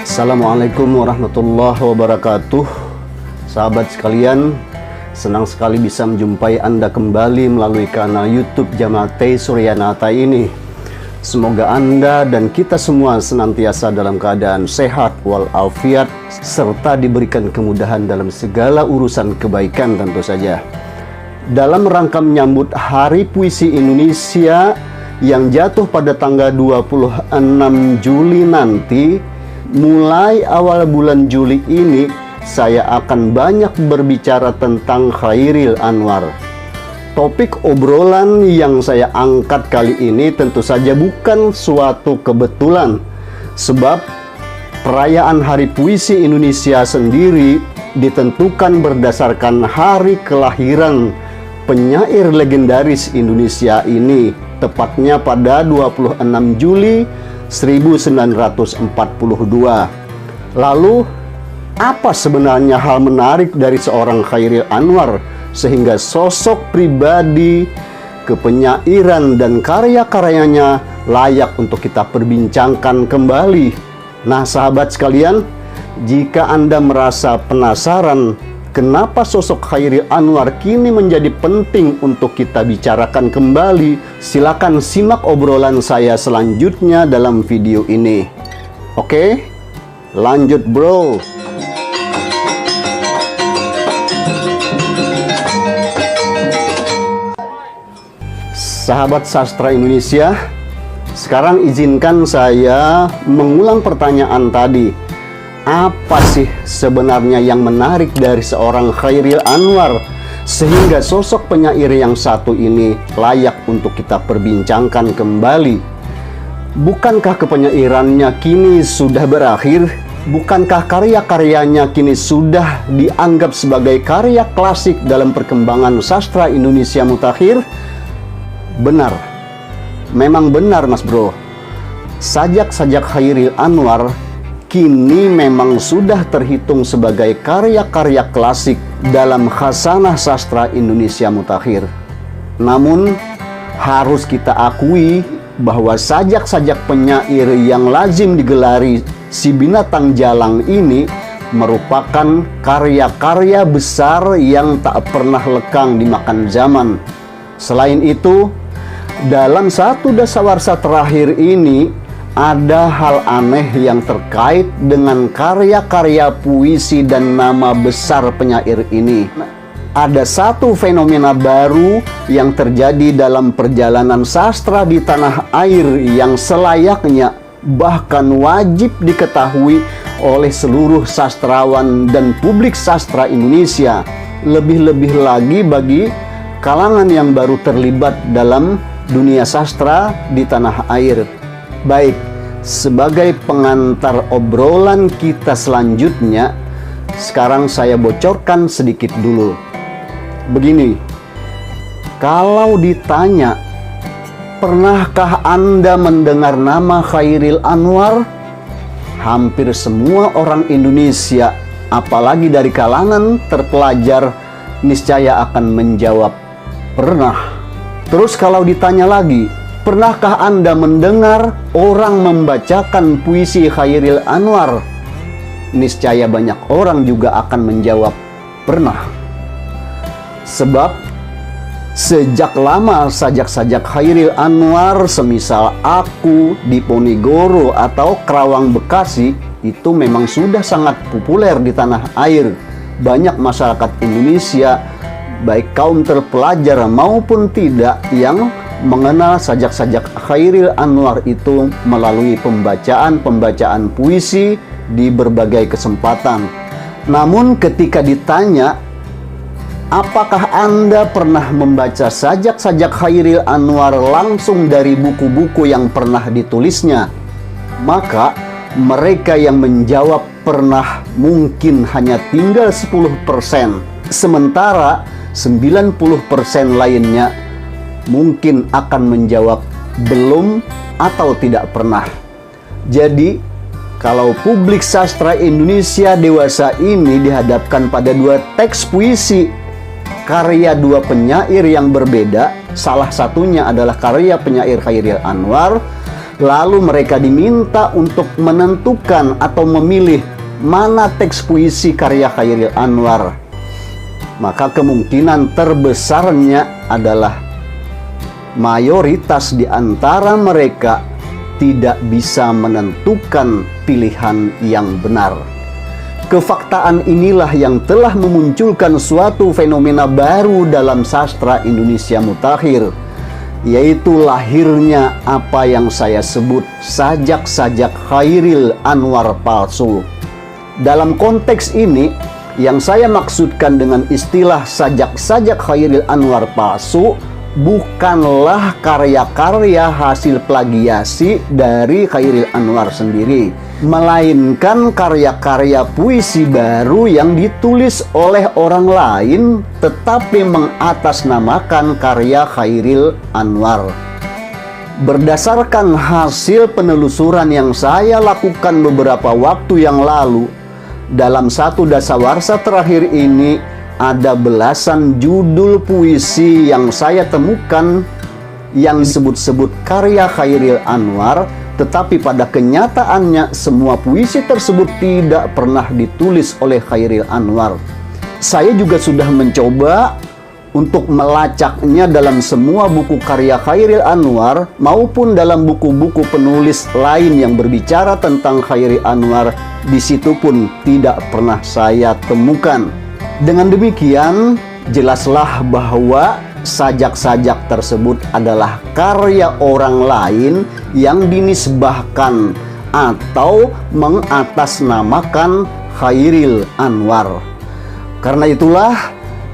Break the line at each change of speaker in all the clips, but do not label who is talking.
Assalamualaikum warahmatullahi wabarakatuh. Sahabat sekalian, senang sekali bisa menjumpai Anda kembali melalui kanal YouTube Jamate Suryanata ini. Semoga Anda dan kita semua senantiasa dalam keadaan sehat walafiat, serta diberikan kemudahan dalam segala urusan kebaikan tentu saja. Dalam rangka menyambut Hari Puisi Indonesia yang jatuh pada tanggal 26 Juli nanti, mulai awal bulan Juli ini saya akan banyak berbicara tentang Chairil Anwar. Topik obrolan yang saya angkat kali ini tentu saja bukan suatu kebetulan, sebab perayaan Hari Puisi Indonesia sendiri ditentukan berdasarkan hari kelahiran penyair legendaris Indonesia ini, tepatnya pada 26 Juli 1942. Lalu, apa sebenarnya hal menarik dari seorang Chairil Anwar sehingga sosok pribadi, kepenyairan dan karya-karyanya layak untuk kita perbincangkan kembali? Nah, sahabat sekalian, jika Anda merasa penasaran kenapa sosok Chairil Anwar kini menjadi penting untuk kita bicarakan kembali, silakan simak obrolan saya selanjutnya dalam video ini. Oke, lanjut bro. Sahabat sastra Indonesia, sekarang izinkan saya mengulang pertanyaan tadi. Apa sih sebenarnya yang menarik dari seorang Chairil Anwar sehingga sosok penyair yang satu ini layak untuk kita perbincangkan kembali? Bukankah kepenyairannya kini sudah berakhir? Bukankah karya-karyanya kini sudah dianggap sebagai karya klasik dalam perkembangan sastra Indonesia mutakhir? Benar, memang benar mas bro. Sajak-sajak Chairil Anwar kini memang sudah terhitung sebagai karya-karya klasik dalam khasanah sastra Indonesia mutakhir. Namun, harus kita akui bahwa sajak-sajak penyair yang lazim digelari si binatang jalang ini merupakan karya-karya besar yang tak pernah lekang dimakan zaman. Selain itu, dalam satu dasawarsa terakhir ini, ada hal aneh yang terkait dengan karya-karya puisi dan nama besar penyair ini. Ada satu fenomena baru yang terjadi dalam perjalanan sastra di tanah air yang selayaknya bahkan wajib diketahui oleh seluruh sastrawan dan publik sastra Indonesia. Lebih-lebih lagi bagi kalangan yang baru terlibat dalam dunia sastra di tanah air. Baik, sebagai pengantar obrolan kita selanjutnya, sekarang saya bocorkan sedikit dulu. Begini, kalau ditanya, pernahkah Anda mendengar nama Chairil Anwar? Hampir semua orang Indonesia, apalagi dari kalangan terpelajar, niscaya akan menjawab, pernah. Terus kalau ditanya lagi, pernahkah Anda mendengar orang membacakan puisi Chairil Anwar? Niscaya banyak orang juga akan menjawab, pernah. Sebab sejak lama sajak-sajak Chairil Anwar semisal Aku, Diponegoro atau Kerawang Bekasi itu memang sudah sangat populer di tanah air. Banyak masyarakat Indonesia, baik kaum terpelajar maupun tidak, yang mengenal sajak-sajak Chairil Anwar itu melalui pembacaan-pembacaan puisi di berbagai kesempatan. Namun ketika ditanya, apakah Anda pernah membaca sajak-sajak Chairil Anwar langsung dari buku-buku yang pernah ditulisnya? Maka mereka yang menjawab pernah mungkin hanya tinggal 10%. Sementara 90% lainnya mungkin akan menjawab belum atau tidak pernah. Jadi, kalau publik sastra Indonesia dewasa ini dihadapkan pada dua teks puisi karya dua penyair yang berbeda, salah satunya adalah karya penyair Chairil Anwar, Lalu mereka diminta untuk menentukan atau memilih mana teks puisi karya Chairil Anwar. Maka kemungkinan terbesarnya adalah mayoritas di antara mereka tidak bisa menentukan pilihan yang benar. Kefaktaan inilah yang telah memunculkan suatu fenomena baru dalam sastra Indonesia mutakhir, yaitu lahirnya apa yang saya sebut sajak-sajak Chairil Anwar palsu. Dalam konteks ini, yang saya maksudkan dengan istilah sajak-sajak Chairil Anwar palsu bukanlah karya-karya hasil plagiasi dari Chairil Anwar sendiri, melainkan karya-karya puisi baru yang ditulis oleh orang lain tetapi mengatasnamakan karya Chairil Anwar. Berdasarkan hasil penelusuran yang saya lakukan beberapa waktu yang lalu, dalam satu dasawarsa terakhir ini ada belasan judul puisi yang saya temukan yang disebut-sebut karya Chairil Anwar, tetapi pada kenyataannya semua puisi tersebut tidak pernah ditulis oleh Chairil Anwar. Saya juga sudah mencoba untuk melacaknya dalam semua buku karya Chairil Anwar maupun dalam buku-buku penulis lain yang berbicara tentang Chairil Anwar. Di situ pun tidak pernah saya temukan. Dengan demikian, jelaslah bahwa sajak-sajak tersebut adalah karya orang lain yang dinisbahkan atau mengatasnamakan Chairil Anwar. Karena itulah,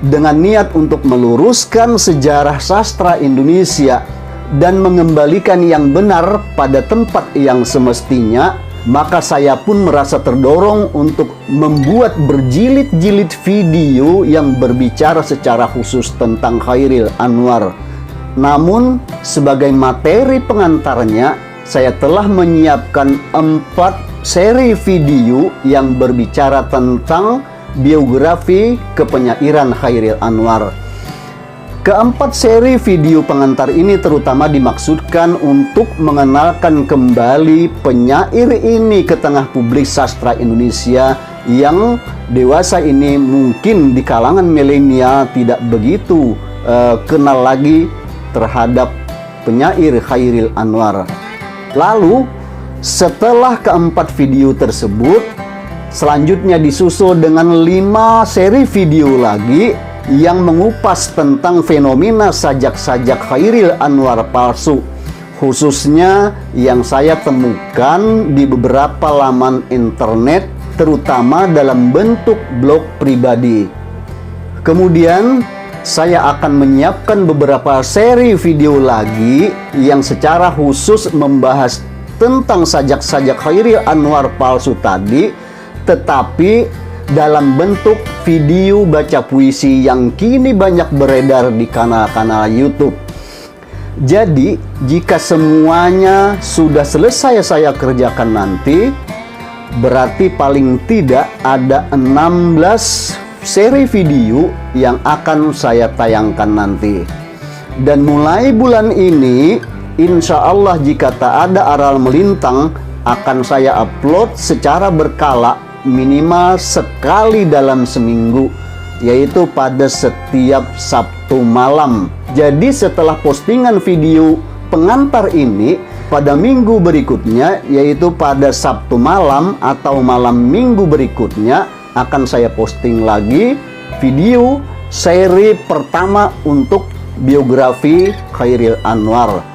dengan niat untuk meluruskan sejarah sastra Indonesia dan mengembalikan yang benar pada tempat yang semestinya, maka saya pun merasa terdorong untuk membuat berjilid-jilid video yang berbicara secara khusus tentang Chairil Anwar. Namun, sebagai materi pengantarnya, saya telah menyiapkan 4 seri video yang berbicara tentang biografi kepenyairan Chairil Anwar. Keempat seri video pengantar ini terutama dimaksudkan untuk mengenalkan kembali penyair ini ke tengah publik sastra Indonesia yang dewasa ini mungkin di kalangan milenial tidak begitu kenal lagi terhadap penyair Chairil Anwar. Lalu setelah keempat video tersebut, selanjutnya disusul dengan 5 seri video lagi yang mengupas tentang fenomena sajak-sajak Chairil Anwar palsu, khususnya yang saya temukan di beberapa laman internet, terutama dalam bentuk blog pribadi. Kemudian saya akan menyiapkan beberapa seri video lagi yang secara khusus membahas tentang sajak-sajak Chairil Anwar palsu tadi, tetapi dalam bentuk video baca puisi yang kini banyak beredar di kanal-kanal YouTube. Jadi, jika semuanya sudah selesai saya kerjakan nanti, berarti paling tidak ada 16 seri video yang akan saya tayangkan nanti. Dan mulai bulan ini, insya Allah jika tak ada aral melintang, akan saya upload secara berkala minimal sekali dalam seminggu, yaitu pada setiap Sabtu malam. Jadi setelah postingan video pengantar ini, pada minggu berikutnya, yaitu pada Sabtu malam atau malam minggu berikutnya, akan saya posting lagi video seri pertama untuk biografi Chairil Anwar.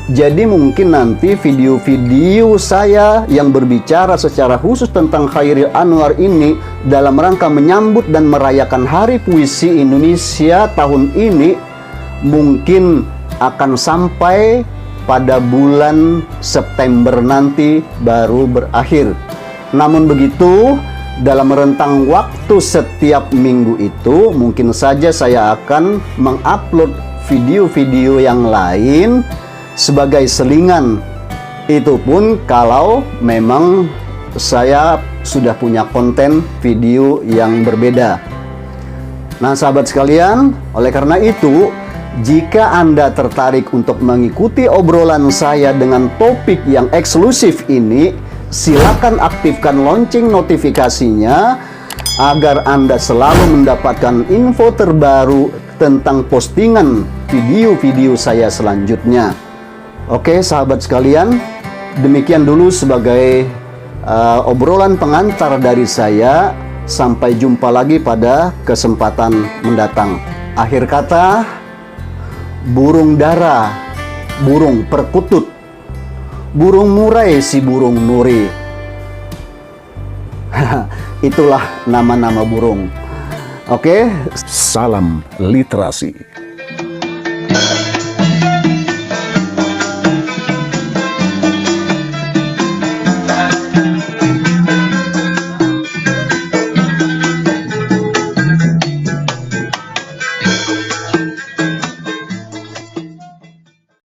Jadi mungkin nanti video-video saya yang berbicara secara khusus tentang Chairil Anwar ini dalam rangka menyambut dan merayakan Hari Puisi Indonesia tahun ini mungkin akan sampai pada bulan September nanti baru berakhir. Namun begitu, dalam rentang waktu setiap minggu itu mungkin saja saya akan mengupload video-video yang lain sebagai selingan. Itu pun kalau memang saya sudah punya konten video yang berbeda. Nah sahabat sekalian, oleh karena itu Jika Anda tertarik untuk mengikuti obrolan saya dengan topik yang eksklusif ini, silakan aktifkan lonceng notifikasinya agar Anda selalu mendapatkan info terbaru tentang postingan video-video saya selanjutnya. Oke, sahabat sekalian, demikian dulu sebagai obrolan pengantar dari saya. Sampai jumpa lagi pada kesempatan mendatang. Akhir kata, burung dara, burung perkutut, burung murai si burung nuri. Itulah nama-nama burung. Oke,
Salam literasi.